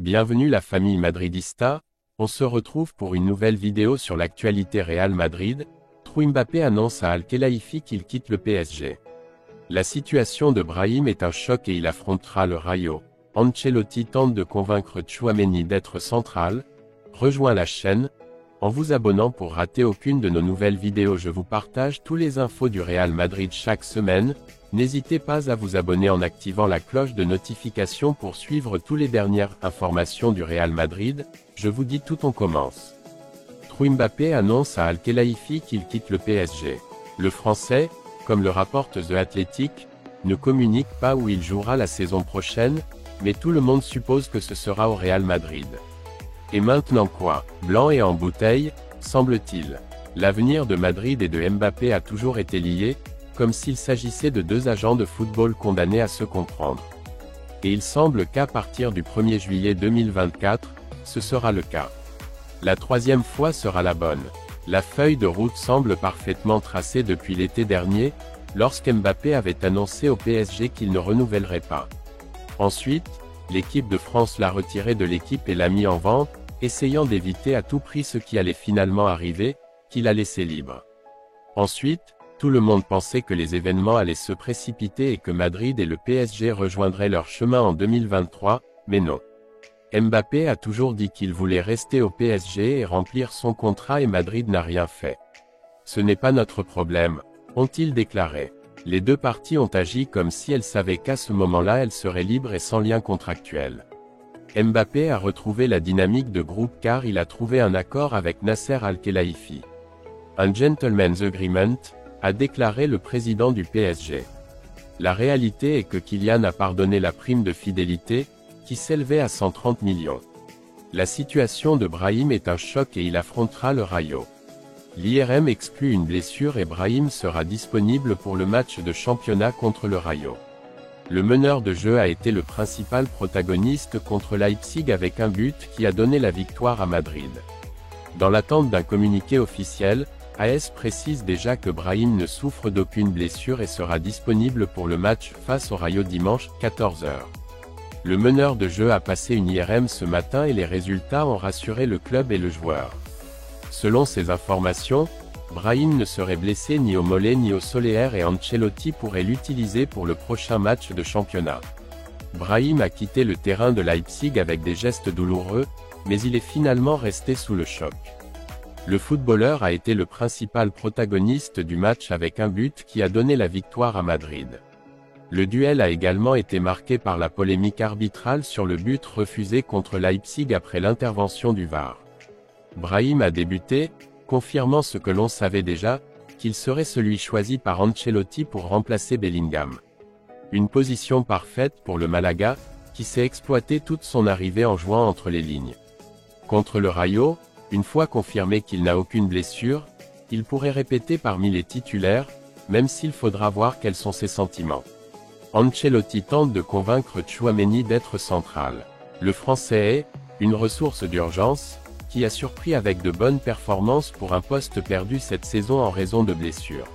Bienvenue la famille madridista, on se retrouve pour une nouvelle vidéo sur l'actualité Real Madrid. Mbappé annonce à Al-Khelaifi qu'il quitte le PSG. La situation de Brahim est un choc et il affrontera le Rayo. Ancelotti tente de convaincre Tchouaméni d'être central. Rejoins la chaîne, en vous abonnant pour rater aucune de nos nouvelles vidéos. Je vous partage tous les infos du Real Madrid chaque semaine. N'hésitez pas à vous abonner en activant la cloche de notification pour suivre toutes les dernières informations du Real Madrid. Je vous dis tout, on commence. Mbappé annonce à Al-Khelaifi qu'il quitte le PSG. Le Français, comme le rapporte The Athletic, ne communique pas où il jouera la saison prochaine, mais tout le monde suppose que ce sera au Real Madrid. Et maintenant quoi? Blanc et en bouteille, semble-t-il. L'avenir de Madrid et de Mbappé a toujours été lié, comme s'il s'agissait de deux agents de football condamnés à se comprendre. Et il semble qu'à partir du 1er juillet 2024, ce sera le cas. La troisième fois sera la bonne. La feuille de route semble parfaitement tracée depuis l'été dernier, lorsqu'Mbappé avait annoncé au PSG qu'il ne renouvellerait pas. Ensuite, l'équipe de France l'a retiré de l'équipe et l'a mis en vente, essayant d'éviter à tout prix ce qui allait finalement arriver, qu'il a laissé libre. Ensuite, tout le monde pensait que les événements allaient se précipiter et que Madrid et le PSG rejoindraient leur chemin en 2023, mais non. Mbappé a toujours dit qu'il voulait rester au PSG et remplir son contrat et Madrid n'a rien fait. Ce n'est pas notre problème, ont-ils déclaré. Les deux parties ont agi comme si elles savaient qu'à ce moment-là elles seraient libres et sans lien contractuel. Mbappé a retrouvé la dynamique de groupe car il a trouvé un accord avec Nasser Al-Khelaifi. Un gentleman's agreement, a déclaré le président du PSG. La réalité est que Kylian a pardonné la prime de fidélité, qui s'élevait à 130 millions. La situation de Brahim est un choc et il affrontera le Rayo. L'IRM exclut une blessure et Brahim sera disponible pour le match de championnat contre le Rayo. Le meneur de jeu a été le principal protagoniste contre Leipzig avec un but qui a donné la victoire à Madrid. Dans l'attente d'un communiqué officiel, AS précise déjà que Brahim ne souffre d'aucune blessure et sera disponible pour le match face au Rayo dimanche, 14 h. Le meneur de jeu a passé une IRM ce matin et les résultats ont rassuré le club et le joueur. Selon ces informations, Brahim ne serait blessé ni au mollet ni au solaire et Ancelotti pourrait l'utiliser pour le prochain match de championnat. Brahim a quitté le terrain de Leipzig avec des gestes douloureux, mais il est finalement resté sous le choc. Le footballeur a été le principal protagoniste du match avec un but qui a donné la victoire à Madrid. Le duel a également été marqué par la polémique arbitrale sur le but refusé contre Leipzig après l'intervention du VAR. Brahim a débuté, confirmant ce que l'on savait déjà, qu'il serait celui choisi par Ancelotti pour remplacer Bellingham. Une position parfaite pour le Malaga, qui s'est exploité toute son arrivée en jouant entre les lignes. Contre le Rayo, une fois confirmé qu'il n'a aucune blessure, il pourrait répéter parmi les titulaires, même s'il faudra voir quels sont ses sentiments. Ancelotti tente de convaincre Tchouaméni d'être central. Le Français est une ressource d'urgence, qui a surpris avec de bonnes performances pour un poste perdu cette saison en raison de blessures.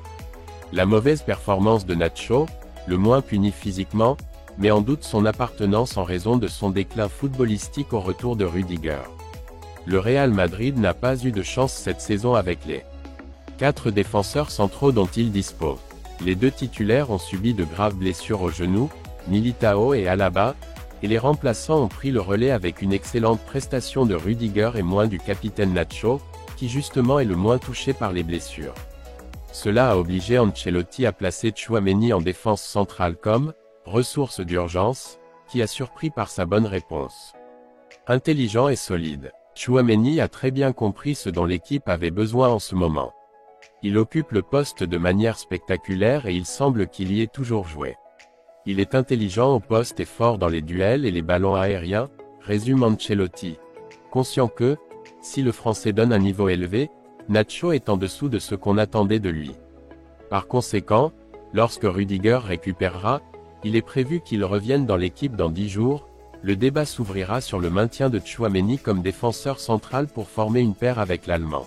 La mauvaise performance de Nacho, le moins puni physiquement, met en doute son appartenance en raison de son déclin footballistique au retour de Rudiger. Le Real Madrid n'a pas eu de chance cette saison avec les 4 défenseurs centraux dont il dispose. Les deux titulaires ont subi de graves blessures au genou, Militao et Alaba, et les remplaçants ont pris le relais avec une excellente prestation de Rudiger et moins du capitaine Nacho, qui justement est le moins touché par les blessures. Cela a obligé Ancelotti à placer Tchouaméni en défense centrale comme ressource d'urgence, qui a surpris par sa bonne réponse. Intelligent et solide, Tchouaméni a très bien compris ce dont l'équipe avait besoin en ce moment. Il occupe le poste de manière spectaculaire et il semble qu'il y ait toujours joué. Il est intelligent au poste et fort dans les duels et les ballons aériens, résume Ancelotti. Conscient que, si le Français donne un niveau élevé, Nacho est en dessous de ce qu'on attendait de lui. Par conséquent, lorsque Rudiger récupérera, il est prévu qu'il revienne dans l'équipe dans 10 jours, le débat s'ouvrira sur le maintien de Tchouaméni comme défenseur central pour former une paire avec l'Allemand.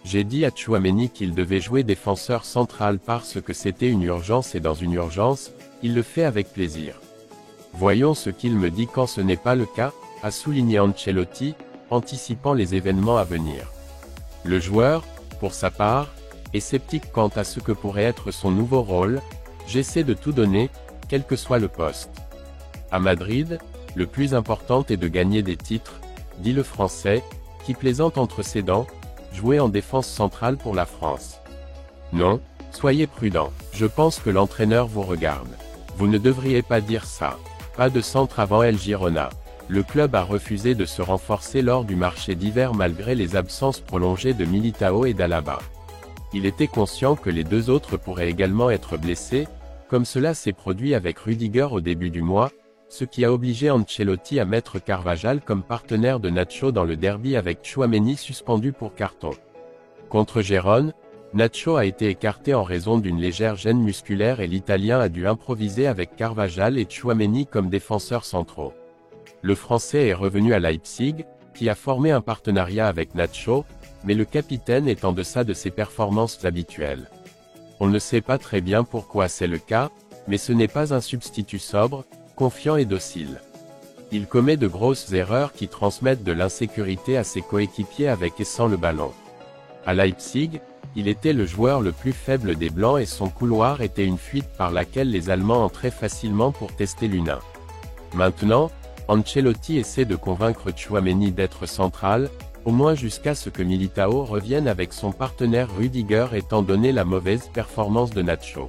J'ai dit à Tchouaméni qu'il devait jouer défenseur central parce que c'était une urgence et dans une urgence, il le fait avec plaisir. Voyons ce qu'il me dit quand ce n'est pas le cas, a souligné Ancelotti, anticipant les événements à venir. Le joueur, pour sa part, est sceptique quant à ce que pourrait être son nouveau rôle. J'essaie de tout donner, quel que soit le poste. À Madrid, le plus important est de gagner des titres, dit le Français, qui plaisante entre ses dents, jouer en défense centrale pour la France. Non, soyez prudent. Je pense que l'entraîneur vous regarde. Vous ne devriez pas dire ça. Pas de centre avant El Girona. Le club a refusé de se renforcer lors du marché d'hiver malgré les absences prolongées de Militao et d'Alaba. Il était conscient que les deux autres pourraient également être blessés, comme cela s'est produit avec Rudiger au début du mois, ce qui a obligé Ancelotti à mettre Carvajal comme partenaire de Nacho dans le derby avec Tchouaméni suspendu pour carton. Contre Gérone, Nacho a été écarté en raison d'une légère gêne musculaire et l'Italien a dû improviser avec Carvajal et Tchouaméni comme défenseurs centraux. Le Français est revenu à Leipzig, qui a formé un partenariat avec Nacho, mais le capitaine est en deçà de ses performances habituelles. On ne sait pas très bien pourquoi c'est le cas, mais ce n'est pas un substitut sobre, confiant et docile. Il commet de grosses erreurs qui transmettent de l'insécurité à ses coéquipiers avec et sans le ballon. À Leipzig, il était le joueur le plus faible des Blancs et son couloir était une fuite par laquelle les Allemands entraient facilement pour tester l'U1. Maintenant, Ancelotti essaie de convaincre Tchouaméni d'être central, au moins jusqu'à ce que Militao revienne avec son partenaire Rudiger étant donné la mauvaise performance de Nacho.